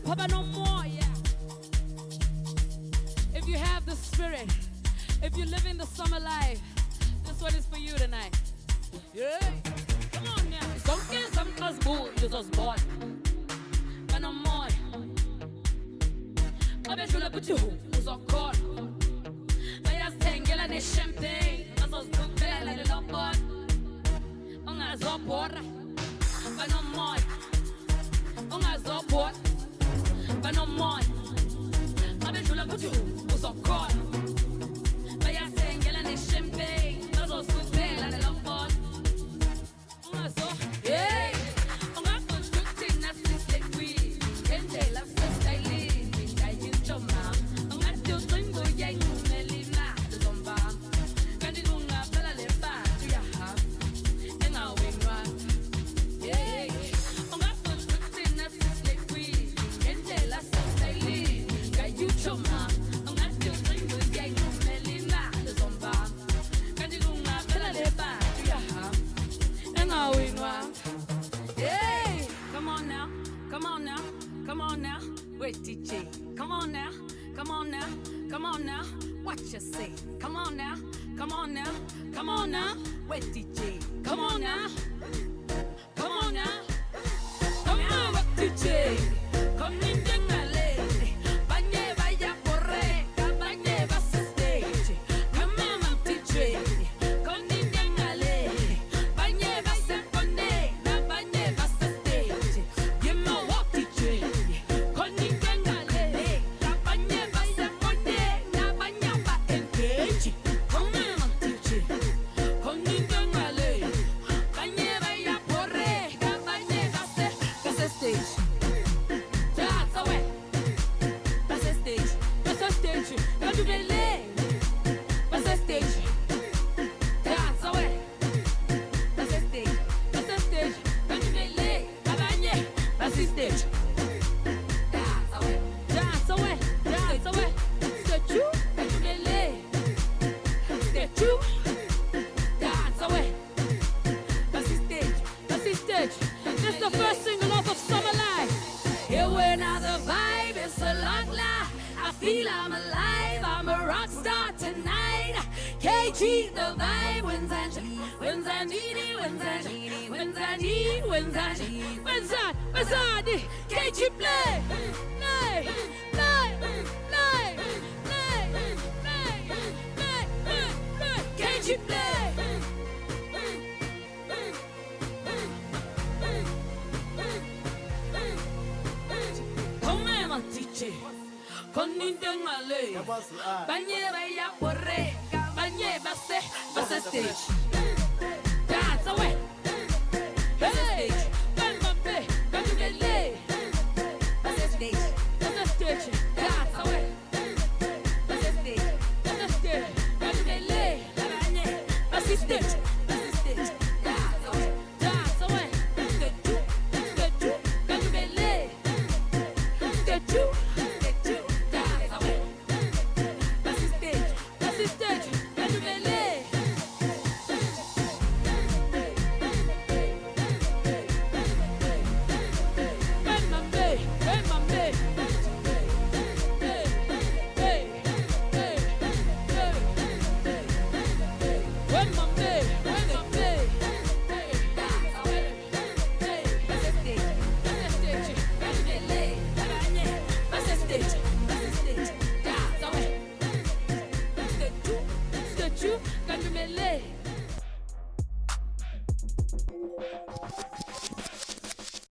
Papa no more, yeah. If you have the spirit, if you're living the summer life, this one is for you tonight. Yeah, come on now. Some cause boo, you just born. But no more. I bet you look at you, who's a call. I just think you're like a champagne. I just look there like a love bud. I'm not so poor. But no more. I'm not so poor. But no more. I bet you look at you, who's a call. I just think you're like a champagne. I just look there like a love bud. I'm not so, yeah. I'm not so shooting, that's just like we. And they love the styling. I use your mom. I'm not still doing the yang. Melina, the zomba. Can't you not tell a little bit to your heart? And I'll win one. Yeah. I'm not so shooting, that's just like we. And they love the styling. I use your mom. I'm not still doing the yang. Melina, the zomba. Can't you not tell a little bit to your heart? And I'll win one. Yeah. Come on now. Come on now. Come on now. Wait, DJ. Come on now. Come on now. Come on now. What you say? Come on now. Come on now. Come on now. Wait, DJ. Come on now. Come on now. Come on, what DJ. Come in the alley. Banye vaya porre. Banye va stage. Come on, DJ. Come in the alley. Banye va se pone. Banye va stage. Give me what DJ. Come in the alley. Banye va se pone. Banye va engage. Come on, DJ. Come in the alley. Banye vaya porre. Banye va se stage. That's away. That's a stage. That's a stage. Don't you believe? That's a stage. That's away. That's a stage. That's a stage. Don't you believe? Abanye. That's a stage. That's away. That's away. That's away. Statue. Don't you believe? Statue. That's away. That's a stage. That's a stage. This is the first single off of Summer Life. Here we're another vibe, it's a long lie. I feel I'm alive, I'm a rock star tonight. KG the vibe, when's I need, when's I need, when's I need, when's I need, when's I need, when's I need, KG play, play, play, play, play, play, KG play. Come on, DJ. Con Nintendo Banye vaya porre. Banye va se stage. Dance away. Hey, bang my play. Don't you get late? That's a stage. That's a stage. Dance away. That's a stage. That's a stage. Don't you get late? Banye, that's a stage.